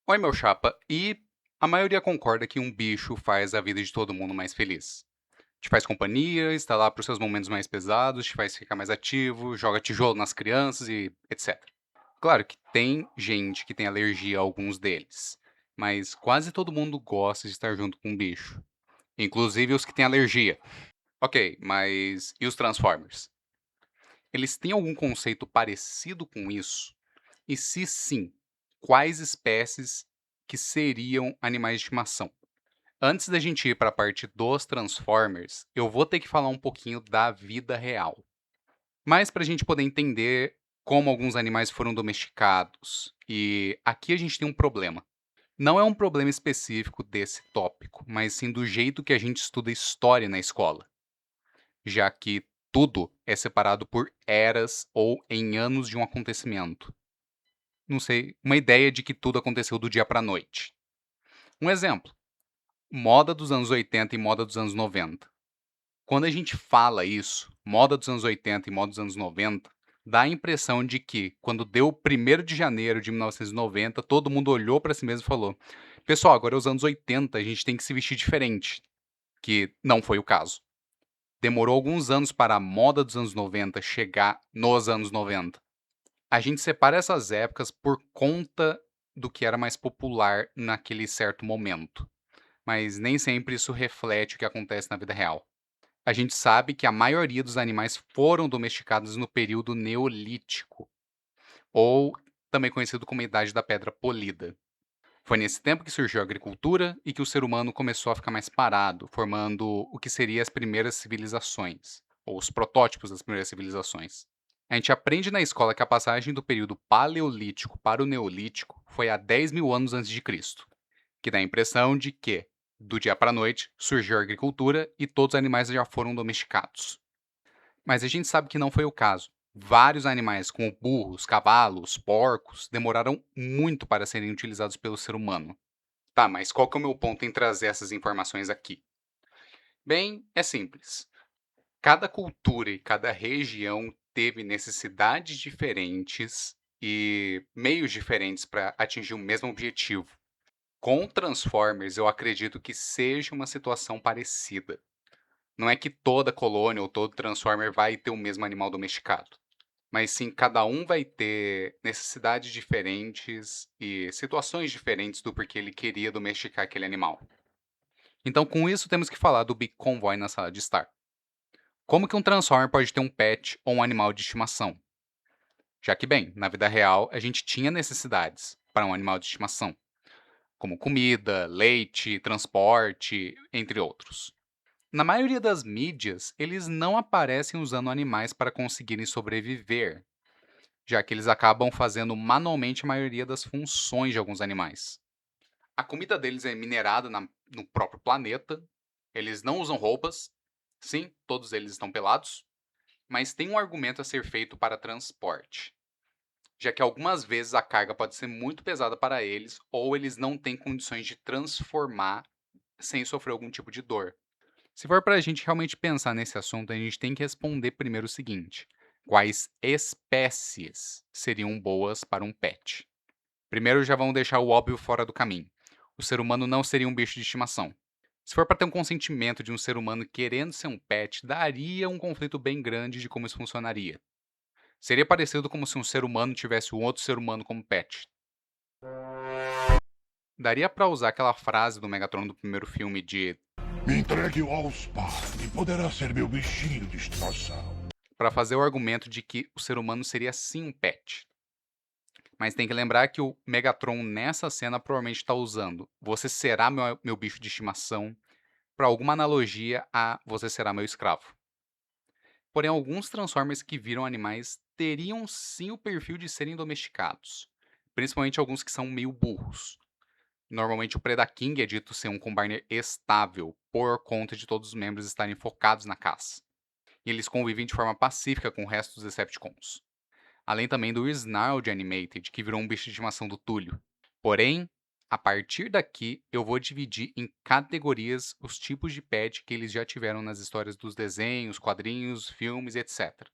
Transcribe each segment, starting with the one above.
Oi, meu chapa. E a maioria concorda que um bicho faz a vida de todo mundo mais feliz. Te faz companhia, está lá para os seus momentos mais pesados, te faz ficar mais ativo, joga tijolo nas crianças e etc. Claro que tem gente que tem alergia a alguns deles, mas quase todo mundo gosta de estar junto com um bicho, inclusive os que têm alergia. Ok, mas e os Transformers? Eles têm algum conceito parecido com isso? E se sim, quais espécies que seriam animais de estimação? Antes da gente ir para a parte dos Transformers, eu vou ter que falar um pouquinho da vida real. Mas para a gente poder entender como alguns animais foram domesticados. E aqui a gente tem um problema. Não é um problema específico desse tópico, mas sim do jeito que a gente estuda história na escola, já que tudo é separado por eras ou em anos de um acontecimento. Não sei, uma ideia de que tudo aconteceu do dia para a noite. Um exemplo: moda dos anos 80 e moda dos anos 90. Quando a gente fala isso, moda dos anos 80 e moda dos anos 90, dá a impressão de que, quando deu o 1º de janeiro de 1990, todo mundo olhou para si mesmo e falou: pessoal, agora é os anos 80, a gente tem que se vestir diferente. Que não foi o caso. Demorou alguns anos para a moda dos anos 90 chegar nos anos 90. A gente separa essas épocas por conta do que era mais popular naquele certo momento, mas nem sempre isso reflete o que acontece na vida real. A gente sabe que a maioria dos animais foram domesticados no período Neolítico, ou também conhecido como a Idade da Pedra Polida. Foi nesse tempo que surgiu a agricultura e que o ser humano começou a ficar mais parado, formando o que seriam as primeiras civilizações, ou os protótipos das primeiras civilizações. A gente aprende na escola que a passagem do período Paleolítico para o Neolítico foi há 10 mil anos antes de Cristo, que dá a impressão de que, do dia para a noite, surgiu a agricultura e todos os animais já foram domesticados. Mas a gente sabe que não foi o caso. Vários animais, como burros, cavalos, porcos, demoraram muito para serem utilizados pelo ser humano. Tá, mas qual que é o meu ponto em trazer essas informações aqui? Bem, é simples. Cada cultura e cada região teve necessidades diferentes e meios diferentes para atingir o mesmo objetivo. Com Transformers, eu acredito que seja uma situação parecida. Não é que toda colônia ou todo Transformer vai ter o mesmo animal domesticado, mas sim cada um vai ter necessidades diferentes e situações diferentes do porquê ele queria domesticar aquele animal. Então, com isso, temos que falar do Big Convoy na sala de estar. Como que um Transformer pode ter um pet ou um animal de estimação? Já que, bem, na vida real, a gente tinha necessidades para um animal de estimação, como comida, leite, transporte, entre outros. Na maioria das mídias, eles não aparecem usando animais para conseguirem sobreviver, já que eles acabam fazendo manualmente a maioria das funções de alguns animais. A comida deles é minerada no próprio planeta, eles não usam roupas, sim, todos eles estão pelados, mas tem um argumento a ser feito para transporte, já que algumas vezes a carga pode ser muito pesada para eles ou eles não têm condições de transformar sem sofrer algum tipo de dor. Se for para a gente realmente pensar nesse assunto, a gente tem que responder primeiro o seguinte: quais espécies seriam boas para um pet? Primeiro, já vamos deixar o óbvio fora do caminho. O ser humano não seria um bicho de estimação. Se for para ter um consentimento de um ser humano querendo ser um pet, daria um conflito bem grande de como isso funcionaria. Seria parecido como se um ser humano tivesse um outro ser humano como pet. Daria para usar aquela frase do Megatron do primeiro filme de Me entregue o Allspark e poderá ser meu bichinho de estimação. para fazer o argumento de que o ser humano seria sim um pet. Mas tem que lembrar que o Megatron nessa cena provavelmente está usando "você será meu bicho de estimação" para alguma analogia a "você será meu escravo". Porém, alguns Transformers que viram animais teriam sim o perfil de serem domesticados, principalmente alguns que são meio burros. Normalmente o Predaking é dito ser um Combiner estável, por conta de todos os membros estarem focados na caça. E eles convivem de forma pacífica com o resto dos Decepticons. Além também do Snarl de Animated, que virou um bicho de estimação do Túlio. Porém, a partir daqui, eu vou dividir em categorias os tipos de pet que eles já tiveram nas histórias dos desenhos, quadrinhos, filmes, etc.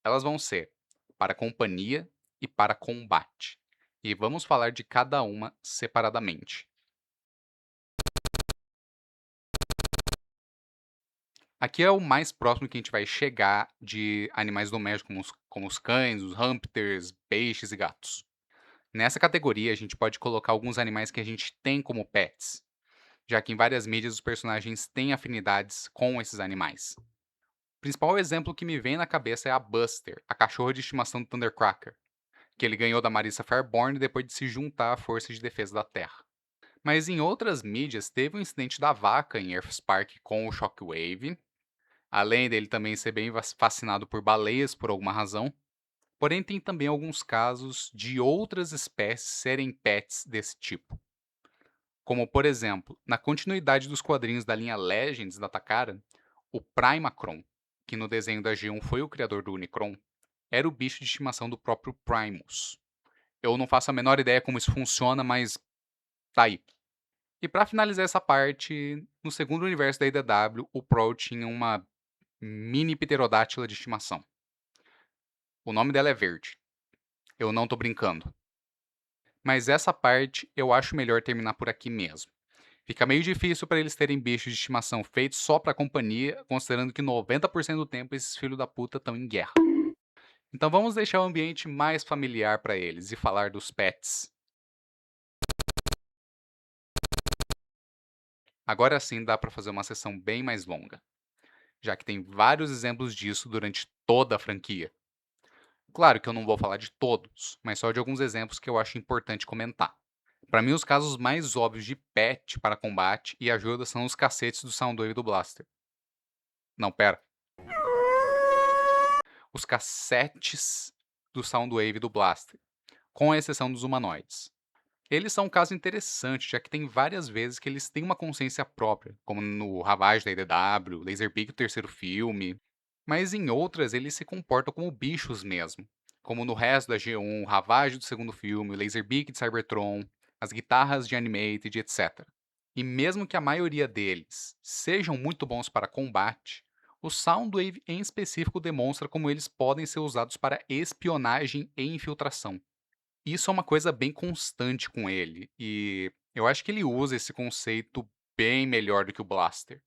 Elas vão ser para companhia e para combate. e vamos falar de cada uma separadamente. Aqui é o mais próximo que a gente vai chegar de animais domésticos, como os cães, os hamsters, peixes e gatos. Nessa categoria, a gente pode colocar alguns animais que a gente tem como pets, já que em várias mídias os personagens têm afinidades com esses animais. O principal exemplo que me vem na cabeça é a Buster, a cachorra de estimação do Thundercracker, que ele ganhou da Marissa Fairborn depois de se juntar à Força de Defesa da Terra. Mas em outras mídias, teve o incidente da vaca em Earthspark com o Shockwave, além dele também ser bem fascinado por baleias por alguma razão. Porém, tem também alguns casos de outras espécies serem pets desse tipo. Como, por exemplo, na continuidade dos quadrinhos da linha Legends da Takara, o Primacron, que no desenho da G1 foi o criador do Unicron, era o bicho de estimação do próprio Primus. Eu não faço a menor ideia como isso funciona, mas tá aí. E para finalizar essa parte, no segundo universo da IDW, o Pro tinha uma mini pterodátila de estimação. O nome dela é Verde. Eu não tô brincando. Mas essa parte eu acho melhor terminar por aqui mesmo. Fica meio difícil para eles terem bichos de estimação feitos só para companhia, considerando que 90% do tempo esses filhos da puta estão em guerra. Então vamos deixar o ambiente mais familiar para eles e falar dos pets. Agora sim dá para fazer uma sessão bem mais longa, já que tem vários exemplos disso durante toda a franquia. Claro que eu não vou falar de todos, mas só de alguns exemplos que eu acho importante comentar. Para mim, os casos mais óbvios de pet para combate e ajuda são os cacetes do Soundwave e do Blaster. Não, pera. Os cassetes do Soundwave e do Blaster, com exceção dos humanoides. Eles são um caso interessante, já que tem várias vezes que eles têm uma consciência própria, como no Ravage da IDW, Laserbeak do terceiro filme, mas em outras eles se comportam como bichos mesmo, como no resto da G1, Ravage do segundo filme, Laserbeak de Cybertron, as guitarras de Animated, etc. E mesmo que a maioria deles sejam muito bons para combate, o Soundwave em específico demonstra como eles podem ser usados para espionagem e infiltração. Isso é uma coisa bem constante com ele, e eu acho que ele usa esse conceito bem melhor do que o Blaster.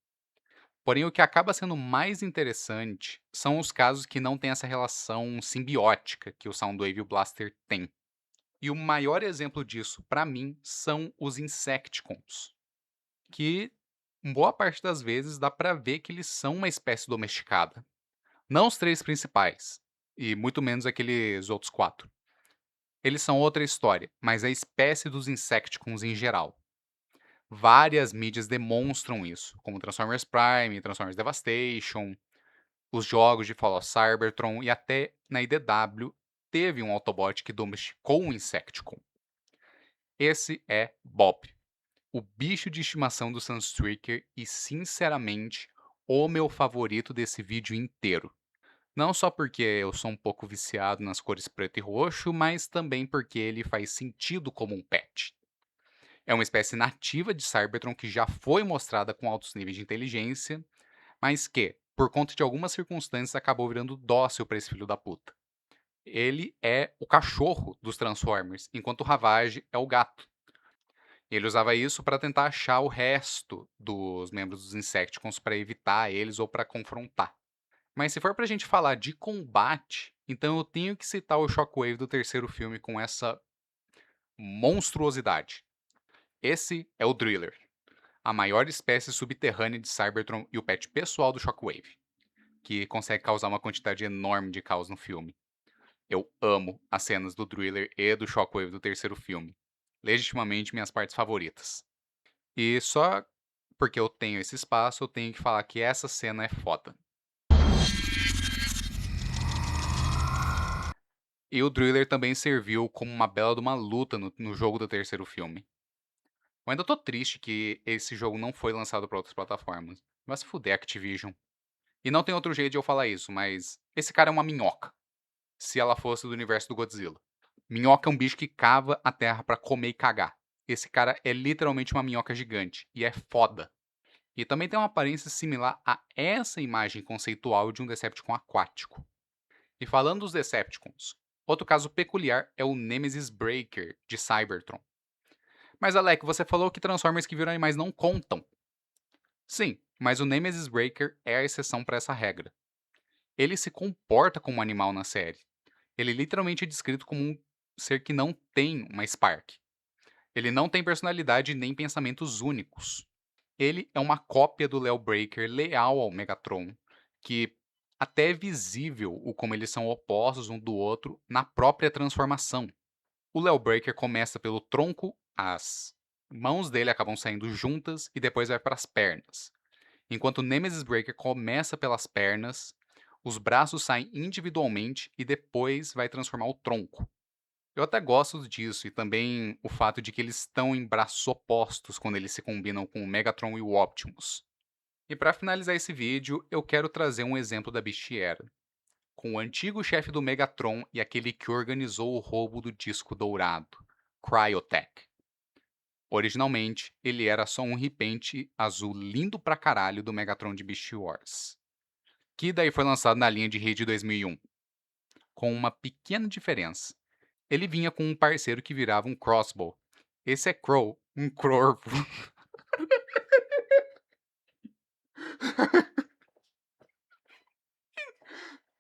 Porém, o que acaba sendo mais interessante são os casos que não têm essa relação simbiótica que o Soundwave e o Blaster têm. E o maior exemplo disso, para mim, são os Insecticons, que, em boa parte das vezes, dá pra ver que eles são uma espécie domesticada. Não os três principais, e muito menos aqueles outros quatro. Eles são outra história, mas a espécie dos Insecticons em geral. Várias mídias demonstram isso, como Transformers Prime, Transformers Devastation, os jogos de Fall of Cybertron e até na IDW teve um Autobot que domesticou um Insecticon. Esse é Bob, o bicho de estimação do Sunstreaker e, sinceramente, o meu favorito desse vídeo inteiro. Não só porque eu sou um pouco viciado nas cores preto e roxo, mas também porque ele faz sentido como um pet. É uma espécie nativa de Cybertron que já foi mostrada com altos níveis de inteligência, mas que, por conta de algumas circunstâncias, acabou virando dócil para esse filho da puta. Ele é o cachorro dos Transformers, enquanto o Ravage é o gato. Ele usava isso para tentar achar o resto dos membros dos Insecticons para evitar eles ou para confrontar. Mas se for pra gente falar de combate, então eu tenho que citar o Shockwave do terceiro filme com essa monstruosidade. Esse é o Driller, a maior espécie subterrânea de Cybertron e o pet pessoal do Shockwave, que consegue causar uma quantidade enorme de caos no filme. Eu amo as cenas do Driller e do Shockwave do terceiro filme. Legitimamente minhas partes favoritas. E só porque eu tenho esse espaço, eu tenho que falar que essa cena é foda. E o Driller também serviu como uma bela de uma luta no jogo do terceiro filme. Eu ainda tô triste que esse jogo não foi lançado para outras plataformas. Vai se fuder, Activision. E não tem outro jeito de eu falar isso, mas esse cara é uma minhoca. Se ela fosse do universo do Godzilla. Minhoca é um bicho que cava a terra pra comer e cagar. Esse cara é literalmente uma minhoca gigante. E é foda. E também tem uma aparência similar a essa imagem conceitual de um Decepticon aquático. E falando dos Decepticons, Outro caso peculiar é o Nemesis Breaker de Cybertron. Mas Alec, você falou que Transformers que viram animais não contam. Sim, mas o Nemesis Breaker é a exceção para essa regra. Ele se comporta como um animal na série. Ele literalmente é descrito como um ser que não tem uma Spark. Ele não tem personalidade nem pensamentos únicos. Ele é uma cópia do Leo Breaker leal ao Megatron, que até é visível o como eles são opostos um do outro na própria transformação. O Leo Breaker começa pelo tronco, as mãos dele acabam saindo juntas e depois vai para as pernas. Enquanto o Nemesis Breaker começa pelas pernas, os braços saem individualmente e depois vai transformar o tronco. Eu até gosto disso e também o fato de que eles estão em braços opostos quando eles se combinam com o Megatron e o Optimus. E para finalizar esse vídeo, eu quero trazer um exemplo da Bichiera, com o antigo chefe do Megatron e aquele que organizou o roubo do disco dourado, Cryotech. Originalmente, ele era só um ripente azul lindo pra caralho do Megatron de Beast Wars, que daí foi lançado na linha de rede 2001, com uma pequena diferença. Ele vinha com um parceiro que virava um crossbow. Esse é Crow, um corvo.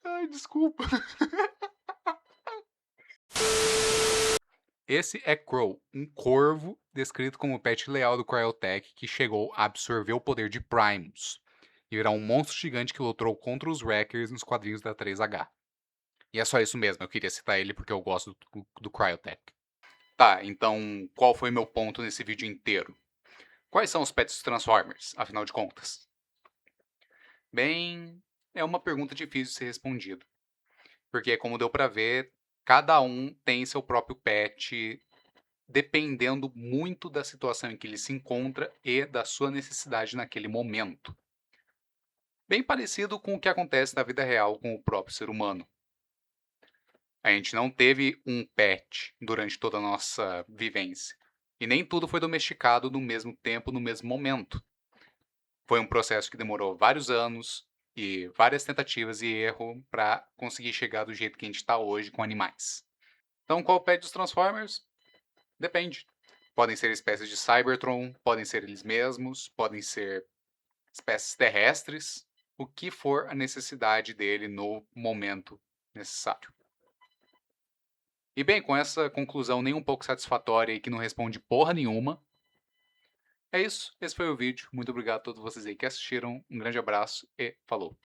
Ai, desculpa. Esse é Crow, um corvo descrito como o pet leal do Cryotech que chegou a absorver o poder de Primus e virar um monstro gigante que lutou contra os Wreckers nos quadrinhos da 3H. E é só isso mesmo, eu queria citar ele porque eu gosto do Cryotech. Tá, então qual foi meu ponto nesse vídeo inteiro? Quais são os pets dos Transformers, afinal de contas? Bem, é uma pergunta difícil de ser respondida. Porque, como deu pra ver, cada um tem seu próprio pet, dependendo muito da situação em que ele se encontra e da sua necessidade naquele momento. Bem parecido com o que acontece na vida real com o próprio ser humano. A gente não teve um pet durante toda a nossa vivência. E nem tudo foi domesticado no mesmo tempo, no mesmo momento. Foi um processo que demorou vários anos e várias tentativas e erro para conseguir chegar do jeito que a gente está hoje com animais. Então, qual o pet dos Transformers? Depende. Podem ser espécies de Cybertron, podem ser eles mesmos, podem ser espécies terrestres, o que for a necessidade dele no momento necessário. E bem, com essa conclusão nem um pouco satisfatória e que não responde porra nenhuma, é isso. Esse foi o vídeo. Muito obrigado a todos vocês aí que assistiram. Um grande abraço e falou!